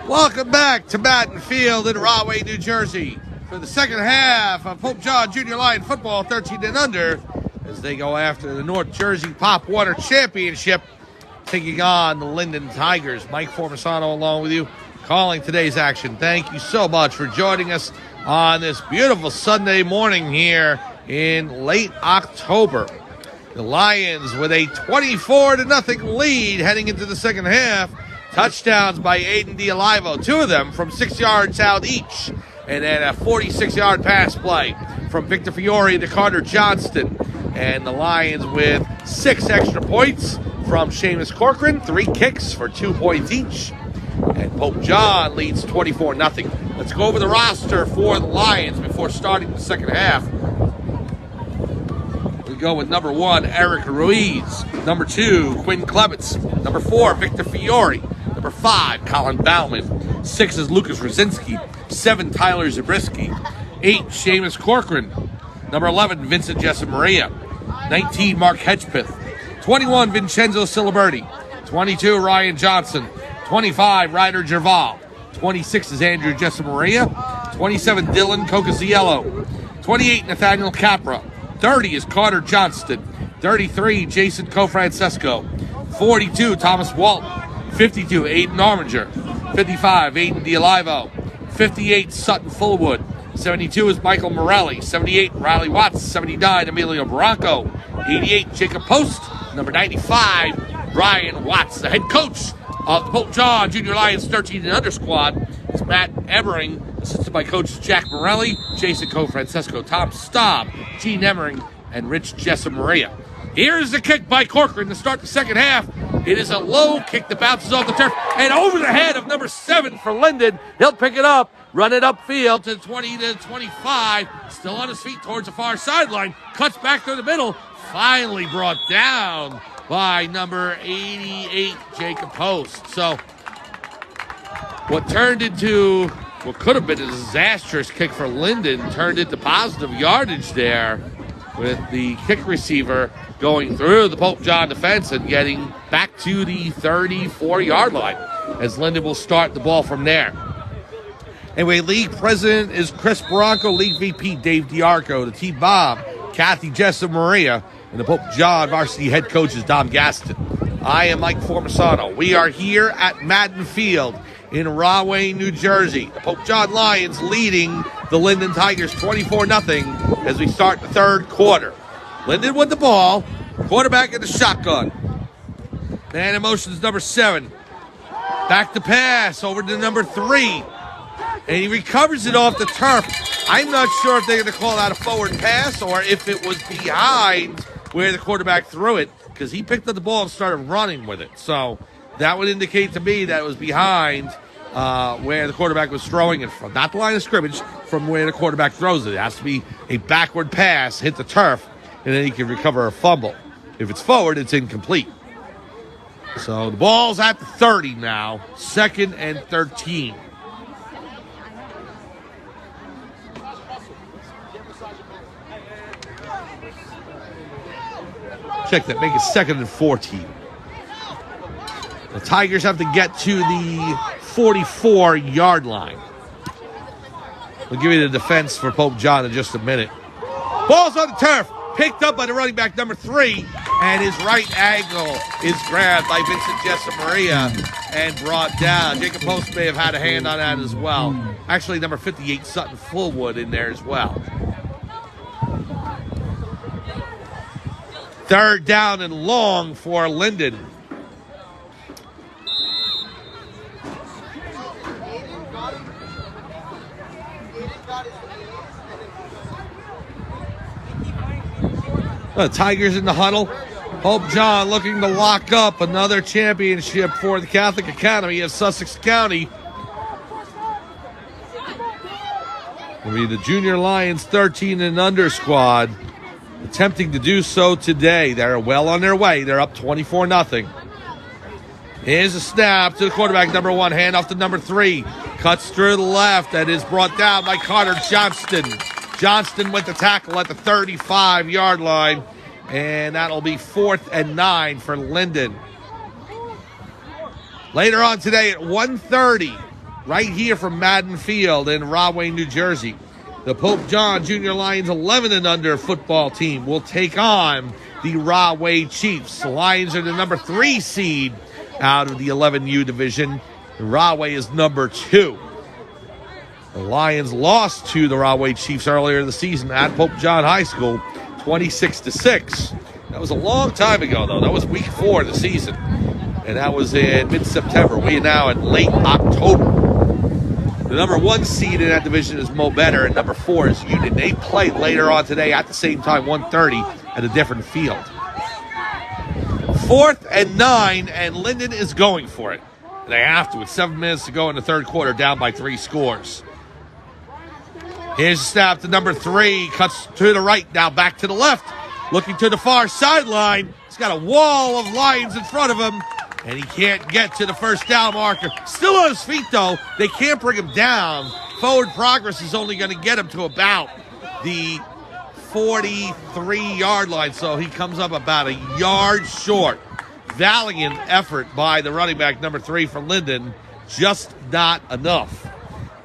Welcome back to Madden Field in Rahway, New Jersey for the second half of Pope John Junior Lion Football 13 and under as they go after the North Jersey Pop Water Championship, taking on the Linden Tigers. Mike Formisano along with you, calling today's action. Thank you so much for joining us on this beautiful Sunday morning here in late October. The Lions with a 24-0 lead heading into the second half. Touchdowns by Aiden D'Olivo, two of them from 6 yards out each. And then a 46-yard pass play from Victor Fiore to Carter Johnston. And the Lions with 6 extra points from Seamus Corcoran, 3 kicks for 2 points each. And Pope John leads 24-0. Let's go over the roster for the Lions before starting the second half. We go with number 1, Eric Ruiz. Number 2, Quinn Clements. Number 4, Victor Fiore. Number 5, Colin Bauman. 6 is Lucas Rosinski. 7, Tyler Zabriskie. 8, Seamus Corcoran. Number 11, Vincent Jessamaria. 19, Mark Hedgepeth. 21, Vincenzo Siliberti. 22, Ryan Johnson. 25, Ryder Gerval. 26 is Andrew Jessamaria. 27, Dylan Cocasiello. 28, Nathaniel Capra. 30 is Carter Johnston. 33, Jason Cofrancesco. 42, Thomas Walton. 52, Aiden Arminger. 55, Aiden D'Olivo. 58, Sutton Fullwood. 72 is Michael Morelli. 78, Riley Watts. 79, Emilio Barranco. 88, Jacob Post. Number 95, Brian Watts. The head coach of the Pope John Junior Lions 13 and under squad is Matt Emmering, assisted by coaches Jack Morelli, Jason Cofrancesco, Tom Staub, Gene Emmering, and Rich Jessamaria. Here's the kick by Corcoran to start the second half. It is a low kick that bounces off the turf and over the head of number 7 for Linden. He'll pick it up, run it upfield to 20 to 25. Still on his feet towards the far sideline. Cuts back through the middle. Finally brought down by number 88, Jacob Post. So what turned into what could have been a disastrous kick for Linden turned into positive yardage there, with the kick receiver going through the Pope John defense and getting back to the 34-yard line, as Linden will start the ball from there. Anyway, league president is Chris Barranco, league VP Dave Diarco, the team Bob, Kathy Jessamaria, and the Pope John varsity head coach is Dom Gaston. I am Mike Formisano. We are here at Madden Field in Rahway, New Jersey. The Pope John Lions leading the Linden Tigers 24-0 as we start the third quarter. Linden with the ball, quarterback in the shotgun. Man in motion is number 7. Back to pass over to number 3. And he recovers it off the turf. I'm not sure if they're going to call out a forward pass or if it was behind where the quarterback threw it, because he picked up the ball and started running with it. So that would indicate to me that it was behind where the quarterback was throwing it from. Not the line of scrimmage, from where the quarterback throws it. It has to be a backward pass, hit the turf, and then he can recover a fumble. If it's forward, it's incomplete. So the ball's at the 30 now, 2nd and 13. Check that, make it 2nd and 14. The Tigers have to get to the 44-yard line. We'll give you the defense for Pope John in just a minute. Ball's on the turf, picked up by the running back, number 3, and his right ankle is grabbed by Vincent Jessamaria and brought down. Jacob Post may have had a hand on that as well. Actually, number 58, Sutton Fullwood, in there as well. 3rd down and long for Linden. The Tigers in the huddle. Pope John looking to lock up another championship for the Catholic Academy of Sussex County. It'll be the Junior Lions 13 and under squad attempting to do so today. They're well on their way. They're up 24-0. Here's a snap to the quarterback, number 1. Hand off to number 3. Cuts through the left. That is brought down by Carter Johnston. Johnston with the tackle at the 35-yard line. And that'll be 4th and 9 for Linden. Later on today at 1:30, right here from Madden Field in Rahway, New Jersey. The Pope John Junior Lions 11 and under football team will take on the Rahway Chiefs. The Lions are the number 3 seed out of the 11U division. Rahway is number 2. The Lions lost to the Rahway Chiefs earlier in the season at Pope John High School, 26-6. That was a long time ago, though. That was week 4 of the season, and that was in mid-September. We are now in late October. The number 1 seed in that division is Mo Better, and number 4 is Union. They play later on today at the same time, 1:30, at a different field. 4th and 9, and Linden is going for it. They have to with 7 minutes to go in the third quarter, down by 3 scores. Here's the snap to number 3, cuts to the right, now back to the left, looking to the far sideline. He's got a wall of Lions in front of him, and he can't get to the first down marker. Still on his feet, though. They can't bring him down. Forward progress is only going to get him to about the 43-yard line, so he comes up about a yard short. Valiant effort by the running back, number 3 for Linden, just not enough.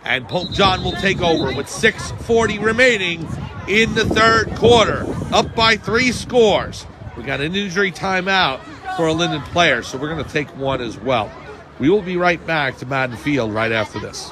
And Pope John will take over with 6:40 remaining in the third quarter, up by 3 scores. We got an injury timeout for a Linden player, so we're going to take one as well. We will be right back to Madden Field right after this.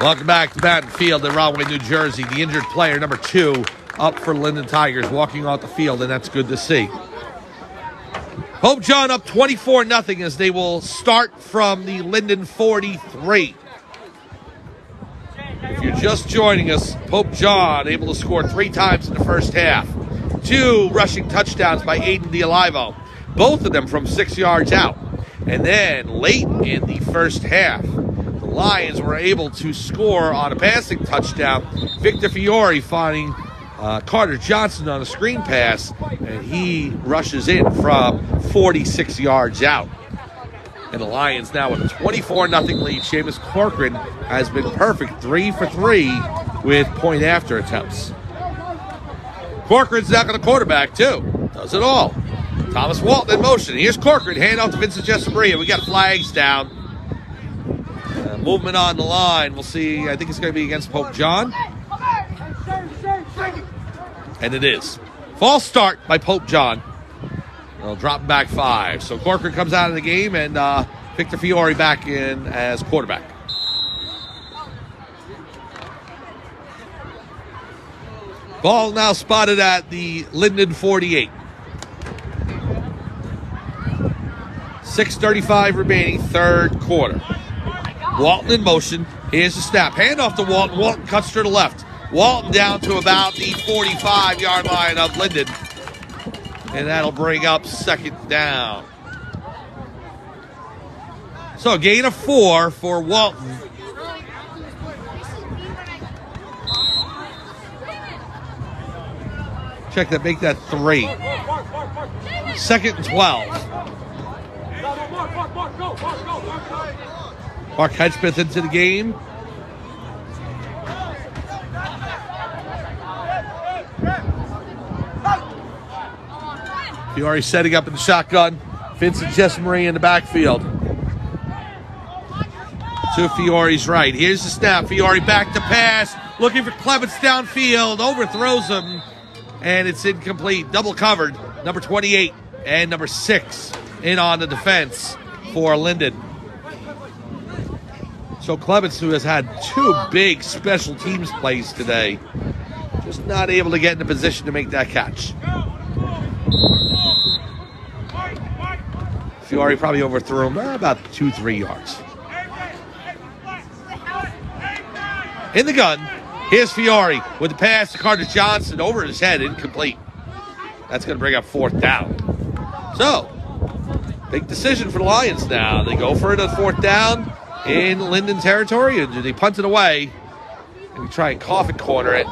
Welcome back to Madden Field in Rahway, New Jersey. The injured player, number 2, up for Linden Tigers, walking off the field, and that's good to see. Pope John up 24-0 as they will start from the Linden 43. If you're just joining us, Pope John able to score 3 times in the first half. 2 rushing touchdowns by Aiden D'Olivo, both of them from 6 yards out. And then late in the first half, the Lions were able to score on a passing touchdown. Victor Fiore finding Carter Johnson on a screen pass, and he rushes in from 46 yards out. And the Lions now with a 24-0 lead. Seamus Corcoran has been perfect, 3 for 3 with point-after attempts. Corcoran's now going to quarterback, too. Does it all. Thomas Walton in motion. Here's Corcoran, hand off to Vincent Jessamria. We got flags down. Movement on the line. We'll see. I think it's going to be against Pope John. And it is. False start by Pope John. They'll drop back 5. So Corcoran comes out of the game, and Victor Fiore back in as quarterback. Ball now spotted at the Linden 48. 6:35 remaining, third quarter. Walton in motion. Here's the snap. Hand off to Walton. Walton cuts to the left. Walton down to about the 45-yard line of Linden. And that'll bring up second down. So a gain of 4 for Walton. Check that, make that 3. Second and 12. Mark Hedgepeth into the game. Fiore setting up in the shotgun. Vincent Jessamari in the backfield. To Fiore's right. Here's the snap. Fiore back to pass. Looking for Clements downfield. Overthrows him. And it's incomplete. Double covered. Number 28 and number 6 in on the defense for Linden. So Clements, who has had 2 big special teams plays today, just not able to get in a position to make that catch. Fiore probably overthrew him about 2-3 yards. In the gun, here's Fiore with the pass to Carter Johnson over his head, incomplete. That's going to bring up 4th down. So, big decision for the Lions now. They go for it on 4th down in Linden territory, or do they punt it away? Maybe try and coffin corner it.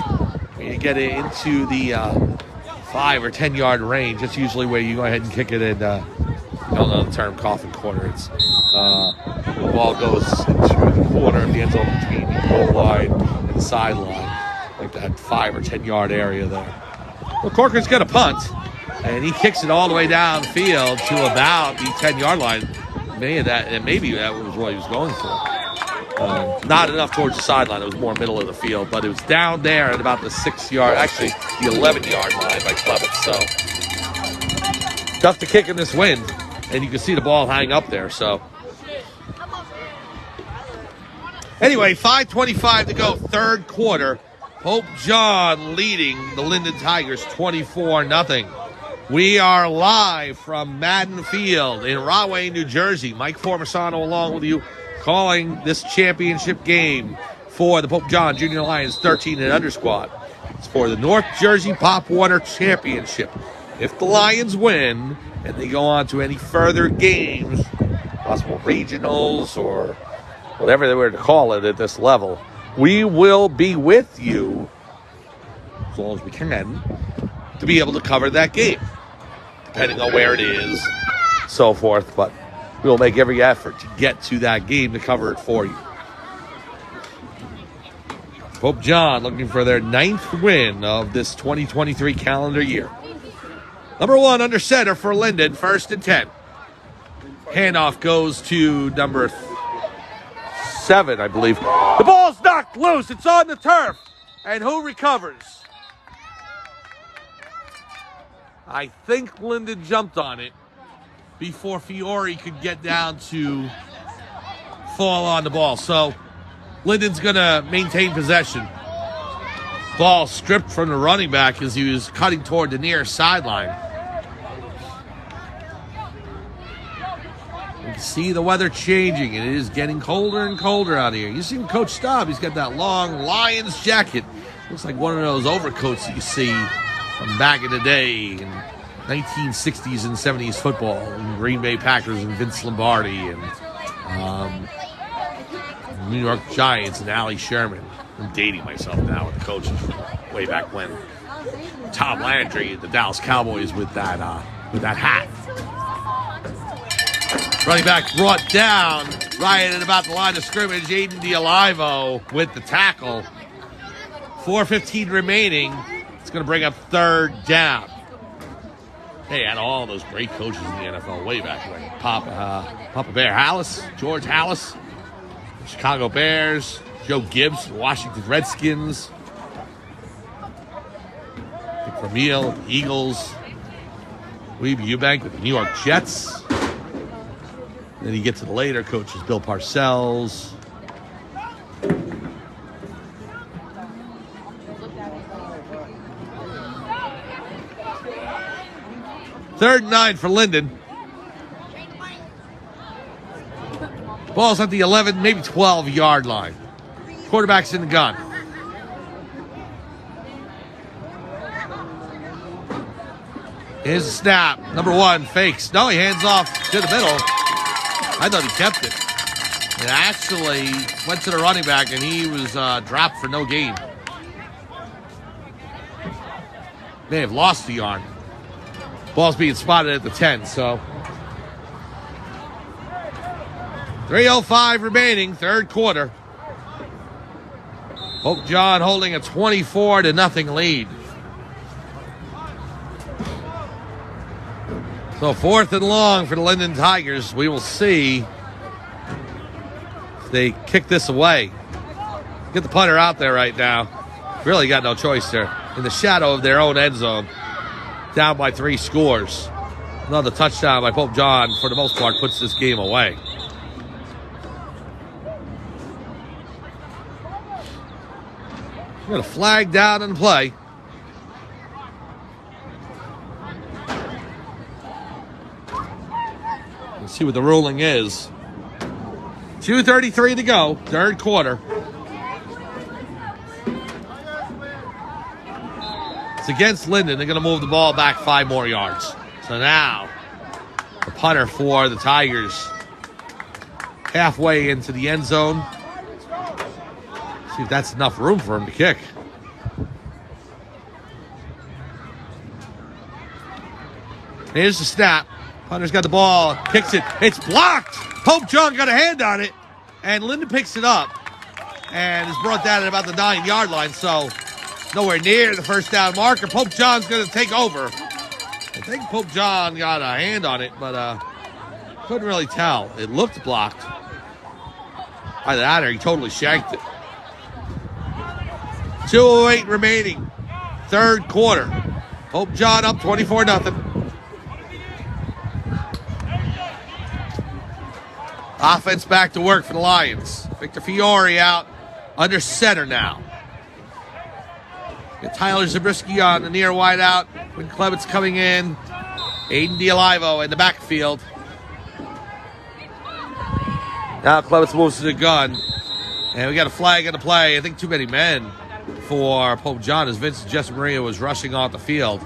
When you get it into the 5 or 10 yard range, that's usually where you go ahead and kick it and I don't know the term coffin corner. It's the ball goes into the corner of the end zone between the goal line and the sideline, like that 5 or 10 yard area there. Well, Corcoran's got a punt, and he kicks it all the way downfield to about the 10-yard line. Maybe that was what he was going for. Not enough towards the sideline. It was more middle of the field, but it was down there at about the 6-yard, actually the 11-yard line by Clemens. So tough to kick in this wind, and you can see the ball hang up there. So anyway, 5:25 to go, third quarter. Pope John leading the Linden Tigers 24-0. We are live from Madden Field in Rahway, New Jersey. Mike Formisano along with you, calling this championship game for the Pope John Junior Lions 13 and under squad. It's for the North Jersey Pop Warner Championship. If the Lions win and they go on to any further games, possible regionals or whatever they were to call it at this level, we will be with you as long as we can to be able to cover that game, depending on where it is, so forth. But we will make every effort to get to that game to cover it for you. Pope John looking for their 9th win of this 2023 calendar year. Number 1 under center for Linden, 1st and 10. Handoff goes to number 7, I believe. The ball's knocked loose. It's on the turf. And who recovers? I think Linden jumped on it before Fiore could get down to fall on the ball. So Linden's going to maintain possession. Ball stripped from the running back as he was cutting toward the near sideline. You can see the weather changing, and it is getting colder and colder out here. You see Coach Staub, he's got that long Lions jacket. Looks like one of those overcoats that you see from back in the day in 1960s and 70s football, and Green Bay Packers and Vince Lombardi and New York Giants and Allie Sherman. I'm dating myself now with the coaches from way back when. Tom Landry and the Dallas Cowboys with that hat. Running back brought down right at about the line of scrimmage. Aiden D'Olivo with the tackle. 4:15 remaining. It's going to bring up 3rd down. They had all those great coaches in the NFL way back when. Papa Bear Hallis, George Hallis, Chicago Bears, Joe Gibbs, Washington Redskins, Dick Vermeil, Eagles, Weeb Eubank with the New York Jets. Then you get to the later coaches, Bill Parcells. Third and 9 for Linden. Ball's at the 11, maybe 12-yard line. Quarterback's in the gun. Here's the snap. Number 1 fakes. No, he hands off to the middle. I thought he kept it. It actually went to the running back, and he was dropped for no gain. May have lost the yard. Ball's being spotted at the 10, so 3:05 remaining, third quarter. Pope John holding a 24-0 lead. So 4th and long for the Linden Tigers. We will see if they kick this away. Get the punter out there right now. Really got no choice there. In the shadow of their own end zone. Down by 3 scores. Another touchdown by Pope John, for the most part, puts this game away. We got a flag down in play. Let's see what the ruling is. 2:33 to go, third quarter. It's against Linden. They're going to move the ball back 5 more yards. So now, the punter for the Tigers halfway into the end zone. See if that's enough room for him to kick. Here's the snap. Hunter's got the ball, kicks it. It's blocked. Pope John got a hand on it, and Linden picks it up and is brought down at about the 9-yard line, so nowhere near the first down marker. Pope John's going to take over. I think Pope John got a hand on it, but couldn't really tell. It looked blocked. Either that or he totally shanked it. 2:08 remaining. Third quarter. Pope John up 24-0. Offense back to work for the Lions. Victor Fiore out under center now. Got Tyler Zabriskie on the near wide out. When Klebitz coming in. Aiden D'Olivo in the backfield. Now Klebitz moves to the gun. And we got a flag on the play. I think too many men for Pope John as Vincent Jessamaria was rushing off the field.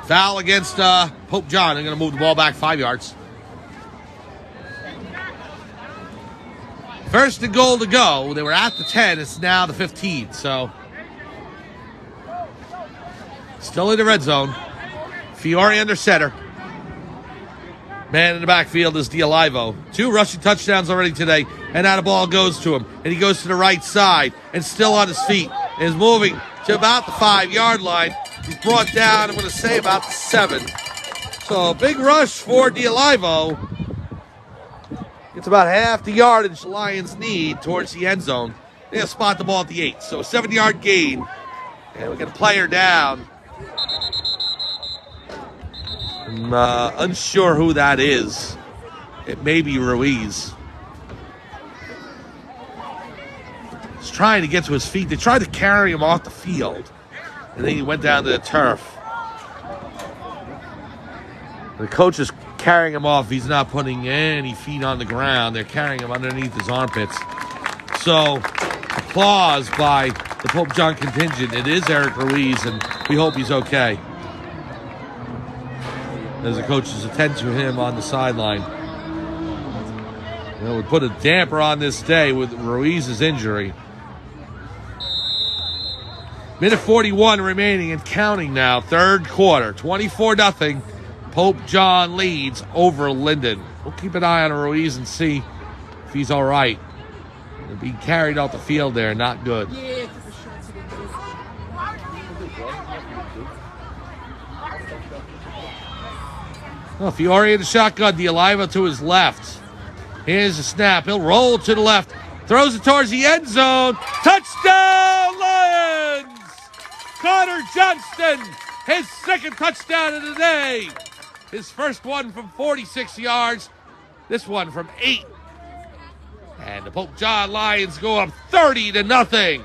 Foul against Pope John. They're going to move the ball back 5 yards. First and goal to go. They were at the 10. It's now the 15. So still in the red zone. Fiore under center. Man in the backfield is D'Olivo. 2 rushing touchdowns already today. And now the ball goes to him. And he goes to the right side. And still on his feet. Is moving to about the 5-yard line. He's brought down, I'm going to say, about the 7. So a big rush for D'Olivo. It's about half the yardage the Lions need towards the end zone. They'll spot the ball at the 8. So a 7-yard gain. And we get a player down. I'm unsure who that is. It may be Ruiz. He's trying to get to his feet. They tried to carry him off the field. And then he went down to the turf. The coach is carrying him off. He's not putting any feet on the ground. They're carrying him underneath his armpits. So, applause by the Pope John contingent. It is Eric Ruiz, and we hope he's okay. As the coaches attend to him on the sideline. It would put a damper on this day with Ruiz's injury. Minute 41 remaining and counting now. Third quarter. 24-0. Pope John leads over Linden. We'll keep an eye on Ruiz and see if he's all right. Being carried off the field there, not good. Oh, Fiore in the shotgun. D'Olivo to his left. Here's the snap. He'll roll to the left. Throws it towards the end zone. Touchdown, Lions! Connor Johnston, his second touchdown of the day. His first one from 46 yards. This one from 8. And the Pope John Lions go up 30-0.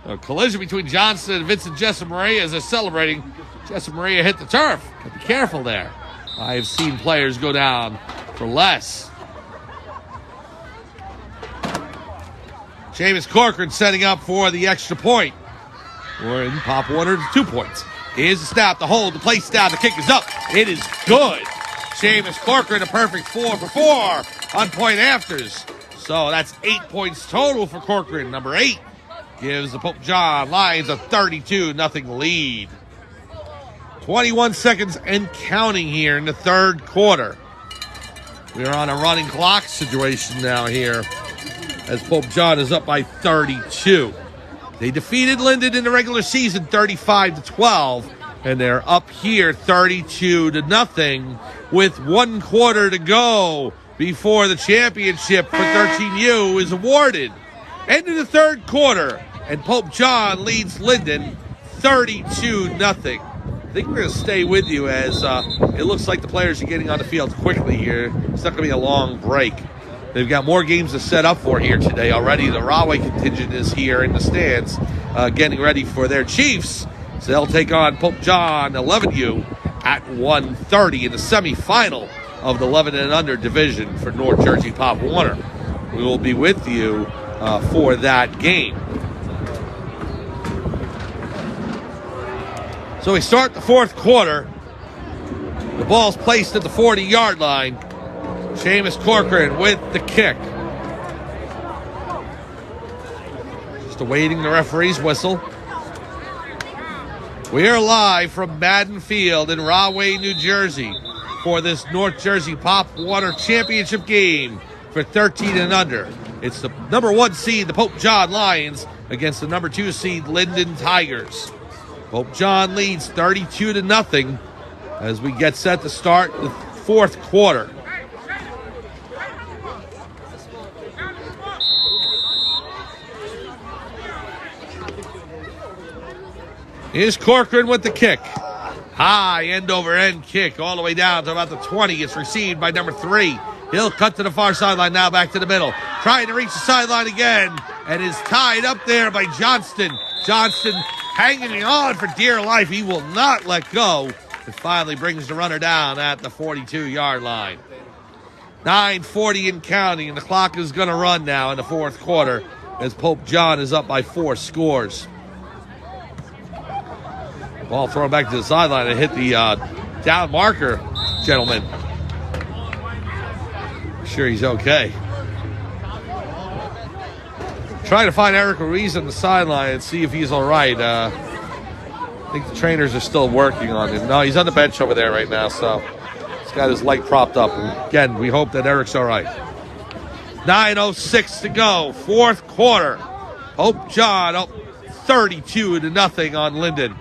A collision between Johnston and Vincent Jessamaria as they're celebrating. Jessamaria hit the turf. Be careful there. I have seen players go down for less. Seamus Corcoran setting up for the extra point. Or in Pop Warner, 2 points. Here's the snap, the hold, the place down, the kick is up. It is good. Seamus Corcoran, a perfect 4 for 4 on point afters. So that's 8 points total for Corcoran. Number 8 gives the Pope John Lions a 32-0 lead. 21 seconds and counting here in the third quarter. We're on a running clock situation now here as Pope John is up by 32. They defeated Linden in the regular season 35-12, and they're up here 32-0 with 1 quarter to go before the championship for 13U is awarded. End of the third quarter, and Pope John leads Linden 32-0. I think we're going to stay with you as it looks like the players are getting on the field quickly here. It's not going to be a long break. They've got more games to set up for here today already. The Rahway contingent is here in the stands getting ready for their Chiefs. So they'll take on Pope John 11U at 1:30 in the semifinal of the 11 and under division for North Jersey Pop Warner. We will be with you for that game. So we start the fourth quarter. The ball's placed at the 40-yard line. Seamus Corcoran with the kick. Just awaiting the referee's whistle. We are live from Madden Field in Rahway, New Jersey for this North Jersey Pop Water Championship game for 13 and under. It's the number 1 seed, the Pope John Lions, against the number 2 seed, Linden Tigers. Pope John leads 32-0 as we get set to start the fourth quarter. Here's Corcoran with the kick. High end-over-end kick all the way down to about the 20. It's received by number 3. He'll cut to the far sideline, now back to the middle. Trying to reach the sideline again, and is tied up there by Johnston. Johnston hanging on for dear life. He will not let go. It finally brings the runner down at the 42-yard line. 9:40 and counting, and the clock is going to run now in the fourth quarter as Pope John is up by 4 scores. Ball thrown back to the sideline and hit the down marker, gentlemen. Sure he's okay. Trying to find Eric Ruiz on the sideline and see if he's all right. I think the trainers are still working on him. No, he's on the bench over there right now, so he's got his leg propped up. And again, we hope that Eric's all right. 9:06 to go, fourth quarter. Pope John up 32-0 on Linden.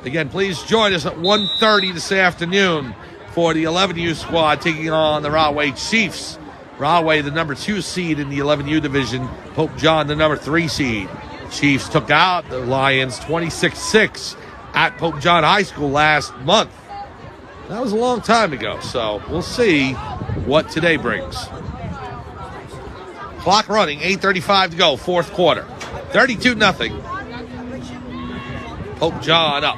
Again, please join us at 1:30 this afternoon for the 11U squad taking on the Rahway Chiefs. Rahway, the number 2 seed in the 11U division. Pope John, the number 3 seed. Chiefs took out the Lions 26-6 at Pope John High School last month. That was a long time ago, so we'll see what today brings. Clock running, 8:35 to go, fourth quarter. 32-0. Pope John up.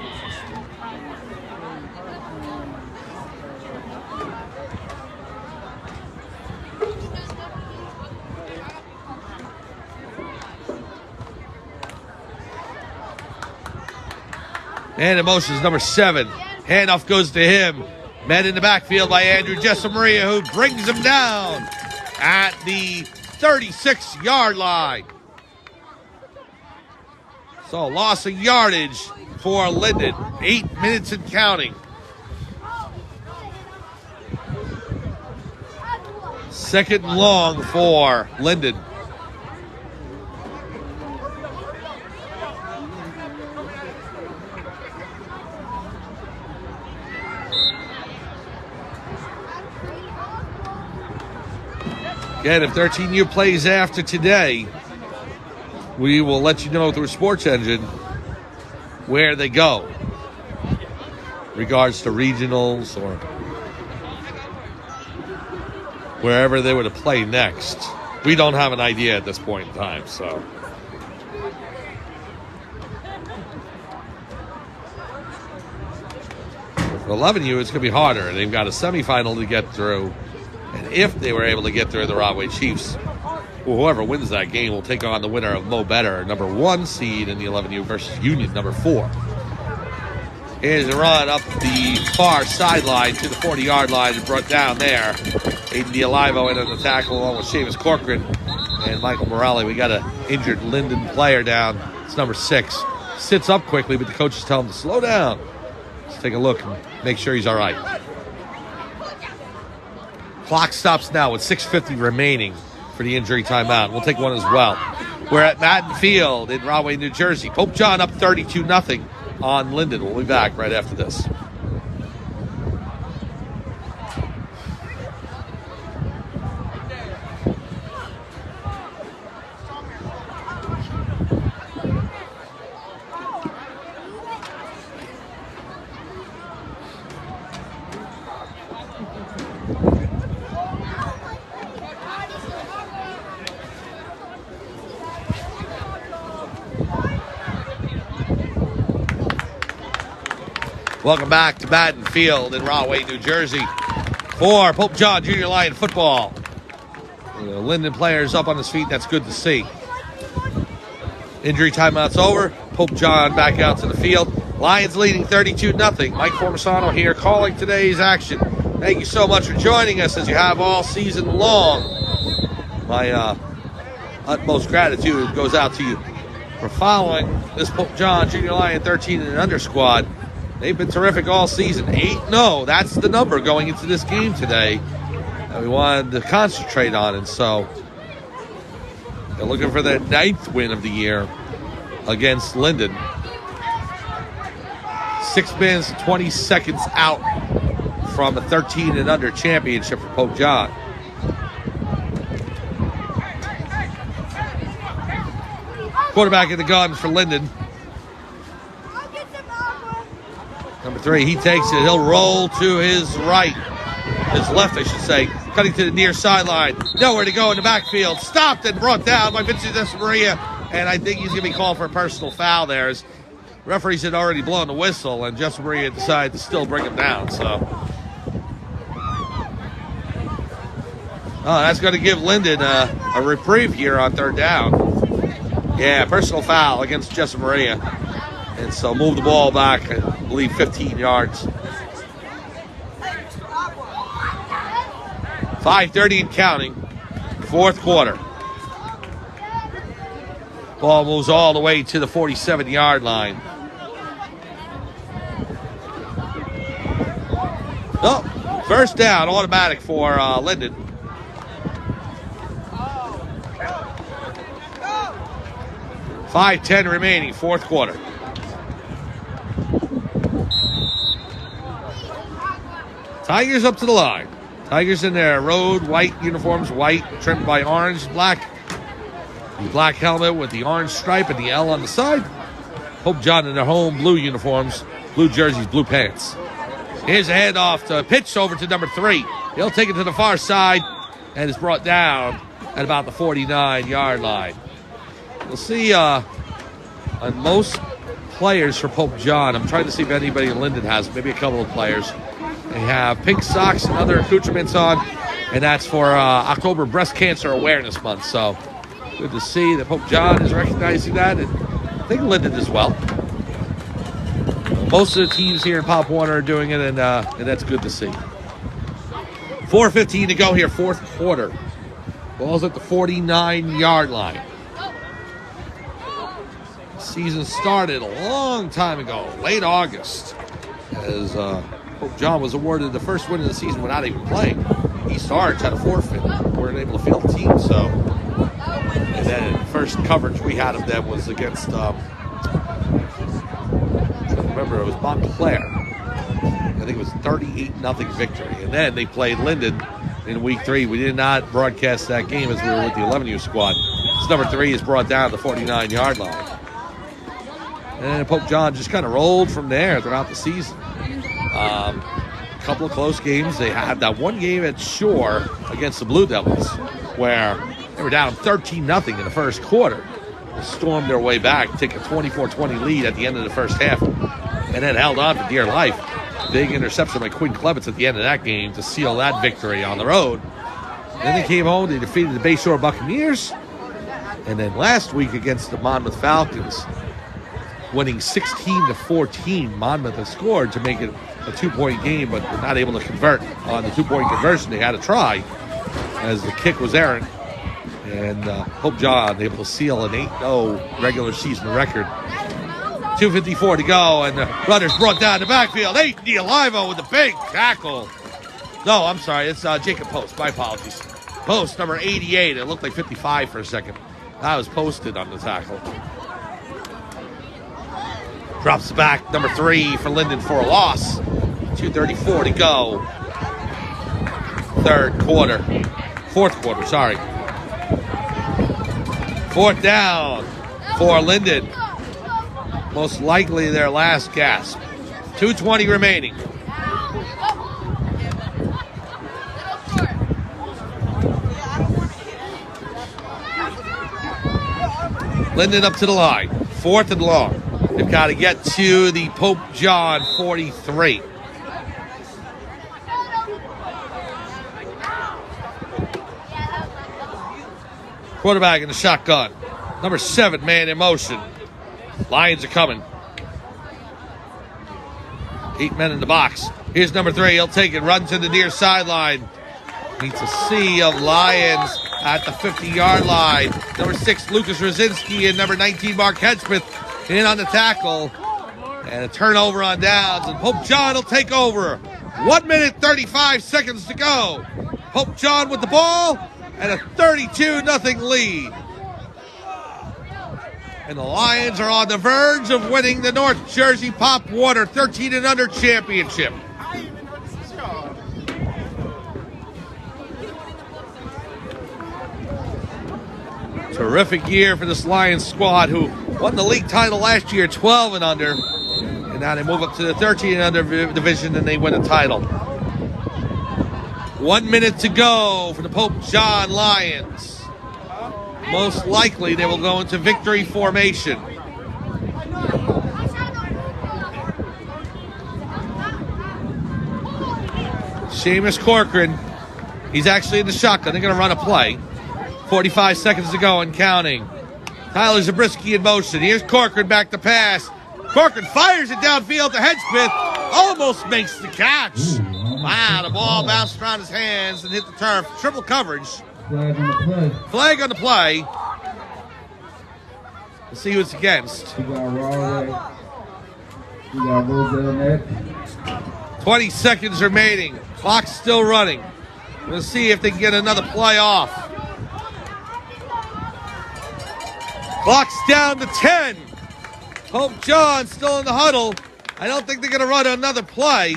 And in motion is number 7. Handoff goes to him. Met in the backfield by Andrew Jessamaria, who brings him down at the 36-yard line. So loss of yardage for Linden. 8 minutes and counting. Second and long for Linden. Again, if 13U plays after today, we will let you know through Sports Engine where they go. Regards to regionals or wherever they were to play next. We don't have an idea at this point in time, so. For 11U, it's going to be harder. They've got a semifinal to get through. And if they were able to get through the Rahway Chiefs, whoever wins that game will take on the winner of Mo Better, number 1 seed in the 11U versus Union, number 4. Here's a run up the far sideline to the 40-yard line and brought down there. Aiden D'Alivo in on the tackle along with Seamus Corcoran and Michael Morelli. We got an injured Linden player down. It's number 6. Sits up quickly, but the coaches tell him to slow down. Let's take a look and make sure he's all right. Clock stops now with 6:50 remaining for the injury timeout. We'll take one as well. We're at Madden Field in Rahway, New Jersey. Pope John up 32-0 on Linden. We'll be back right after this. Welcome back to Madden Field in Rahway, New Jersey for Pope John Junior Lion football. The Linden players up on his feet. That's good to see. Injury timeout's over. Pope John back out to the field. Lions leading 32-0. Mike Formisano here calling today's action. Thank you so much for joining us as you have all season long. My utmost gratitude goes out to you. for following this Pope John Junior Lion 13 and under squad. They've been terrific all season. 8-0, that's the number going into this game today that we wanted to concentrate on. And so they're looking for their 9th win of the year against Linden. 6 minutes and 20 seconds out from a 13 and under championship for Pope John. Quarterback in the gun for Linden. Number 3, he takes it. He'll roll to his right. His left, I should say. Cutting to the near sideline. Nowhere to go in the backfield. Stopped and brought down by Vincent Desmaria. And I think he's going to be called for a personal foul there. As referees had already blown the whistle, and Desmaria decided to still bring him down. So, that's going to give Linden a reprieve here on 3rd down. Yeah, personal foul against Jessa Maria. And so move the ball back, I believe, 15 yards. 5:30 and counting. 4th quarter. Ball moves all the way to the 47-yard line. Oh, first down, automatic for Linden. 5:10 remaining, 4th quarter. Tigers up to the line. Tigers in their road white uniforms, white trimmed by orange, black. The black helmet with the orange stripe and the L on the side. Pope John in their home blue uniforms, blue jerseys, blue pants. Here's a handoff to pitch over to number 3. He'll take it to the far side and is brought down at about the 49-yard line. We'll see on most players for Pope John. I'm trying to see if anybody in Linden has, maybe a couple of players. They have pink socks and other accoutrements on, and that's for October Breast Cancer Awareness Month. So good to see that Pope John is recognizing that, and I think Linden as well. Most of the teams here in Pop Warner are doing it, and that's good to see. 4:15 to go here, 4th quarter. Ball's at the 49-yard line. Season started a long time ago, late August, as Pope John was awarded the first win of the season without even playing. East Orange had a forfeit, weren't able to field the team, so. And then the first coverage we had of them was against, I remember it was Montclair. I think it was 38-0 victory. And then they played Linden in week 3. We did not broadcast that game as we were with the 11U squad. This number 3 is brought down to the 49-yard line. And Pope John just kind of rolled from there throughout the season. A couple of close games. They had that one game at Shore against the Blue Devils where they were down 13-0 in the first quarter. They stormed their way back, take a 24-20 lead at the end of the first half, and then held on for dear life. Big interception by Quinn Klebitz at the end of that game to seal that victory on the road. Then they came home, they defeated the Bayshore Buccaneers, and then last week against the Monmouth Falcons, winning 16-14. Monmouth has scored to make it a 2-point game, but were not able to convert on the 2-point conversion. They had to try as the kick was errant. And Pope John able to seal an 8-0 regular season record. 2:54 to go, and the runner's brought down the backfield. Andy Alivo with a big tackle. No, I'm sorry, it's Jacob Post. My apologies. Post, number 88. It looked like 55 for a second. That was posted on the tackle. Drops back, number 3 for Linden for a loss. 2:34 to go. 4th quarter, sorry. 4th down for Linden. Most likely their last gasp. 2:20 remaining. Linden up to the line. 4th and long. They've got to get to the Pope John 43. Quarterback in the shotgun. Number 7, man in motion. Lions are coming. 8 men in the box. Here's number 3. He'll take it. Run to the near sideline. Meets a sea of Lions at the 50-yard line. Number 6, Lucas Rosinski, and number 19, Mark Hedgesmith in on the tackle. And a turnover on downs, and Pope John will take over. 1 minute, 35 seconds to go. Pope John with the ball and a 32-0 lead. And the Lions are on the verge of winning the North Jersey Pop Water 13 and under championship. Terrific year for this Lions squad, who won the league title last year 12 and under. And now they move up to the 13 and under division and they win a title. 1 minute to go for the Pope John Lions. Most likely they will go into victory formation. Seamus Corcoran, he's actually in the shotgun. They're going to run a play. 45 seconds to go and counting. Tyler Zabriskie in motion. Here's Corcoran back to pass. Corcoran fires it downfield to Hedgesmith. Almost makes the catch. Wow, the ball bounced around his hands and hit the turf. Triple coverage. Flag on the play. Flag on the play. Let's see who it's against. We got Rawley. We got Roselle next. 20 seconds remaining. Clock's still running. We'll see if they can get another play off. Clock's down to 10. Pope John still in the huddle. I don't think they're going to run another play.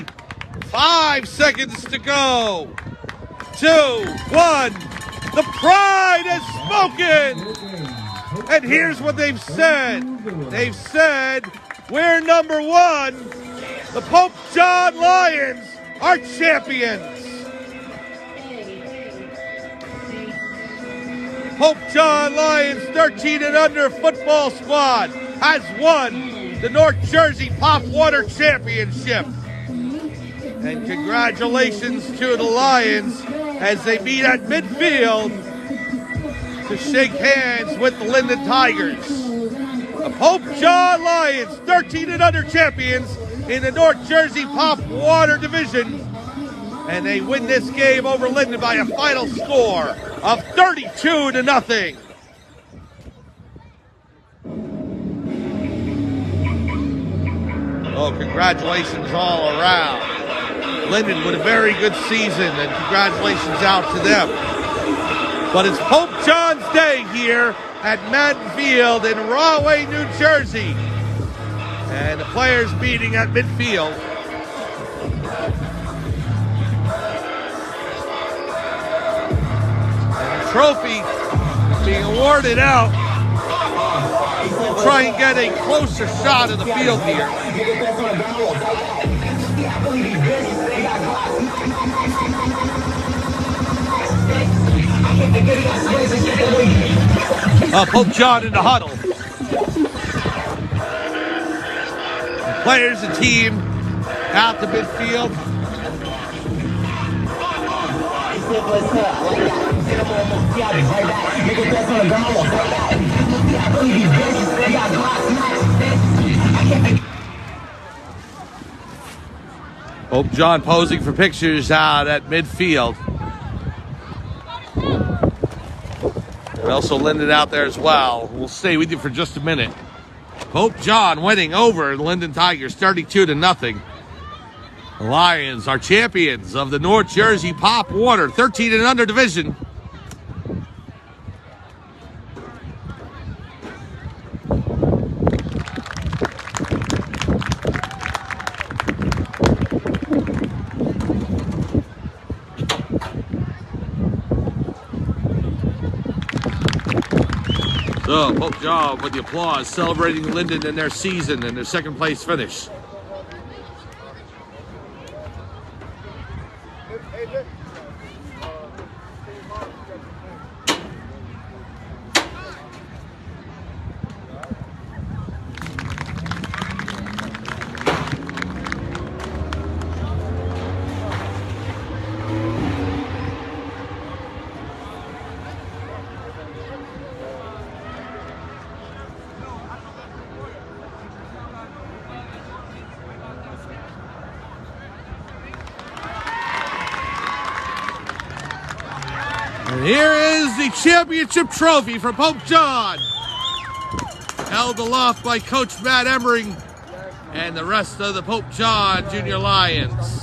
5 seconds to go. 2, 1. The Pride has spoken. And here's what they've said. They've said, we're number 1. The Pope John Lions are champions. Pope John Lions 13 and under football squad has won the North Jersey Pop Water Championship. And congratulations to the Lions as they meet at midfield to shake hands with the Linden Tigers. The Pope John Lions 13 and under champions in the North Jersey Pop Water Division. And they win this game over Linden by a final score of 32-0. Oh, congratulations all around. Linden with a very good season, and congratulations out to them. But it's Pope John's Day here at Madden Field in Rahway, New Jersey. And the players meeting at midfield. Trophy being awarded out. We'll try and get a closer shot of the field here. Pope John in the huddle. The players and team out to midfield. Pope John posing for pictures out at midfield. And also Linden out there as well. We'll stay with you for just a minute. Pope John winning over the Linden Tigers 32-0. The Lions are champions of the North Jersey Pop Water 13 and under division. So, Pope John with the applause, celebrating Linden in their season and their second place finish. And here is the championship trophy for Pope John. Held aloft by Coach Matt Emmering and the rest of the Pope John Junior Lions.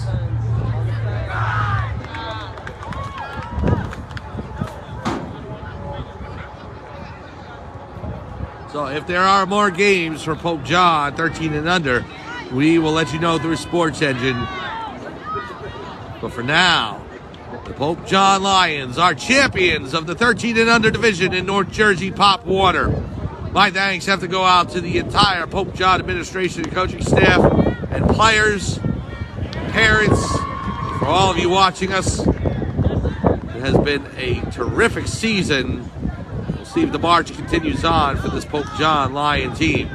So if there are more games for Pope John, 13 and under, we will let you know through Sports Engine. But for now, the Pope John Lions are champions of the 13 and under division in North Jersey Pop Water. My thanks have to go out to the entire Pope John administration and coaching staff and players, parents, for all of you watching us. It has been a terrific season. We'll see if the march continues on for this Pope John Lion team.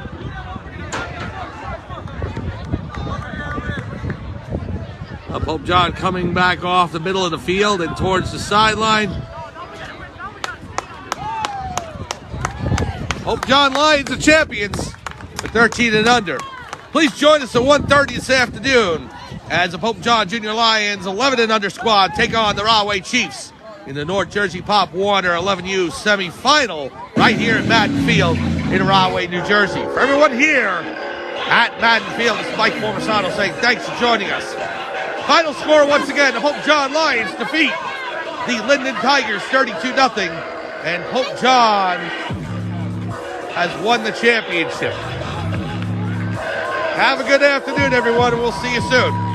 Pope John coming back off the middle of the field and towards the sideline. Pope John Lions are champions for 13 and under. Please join us at 1:30 this afternoon as the Pope John Junior Lions 11 and under squad take on the Rahway Chiefs in the North Jersey Pop Warner 11U semifinal right here at Madden Field in Rahway, New Jersey. For everyone here at Madden Field, this is Mike Formisano saying thanks for joining us. Final score once again, the Pope John Lions defeat the Linden Tigers 32-0, and Pope John has won the championship. Have a good afternoon, everyone, and we'll see you soon.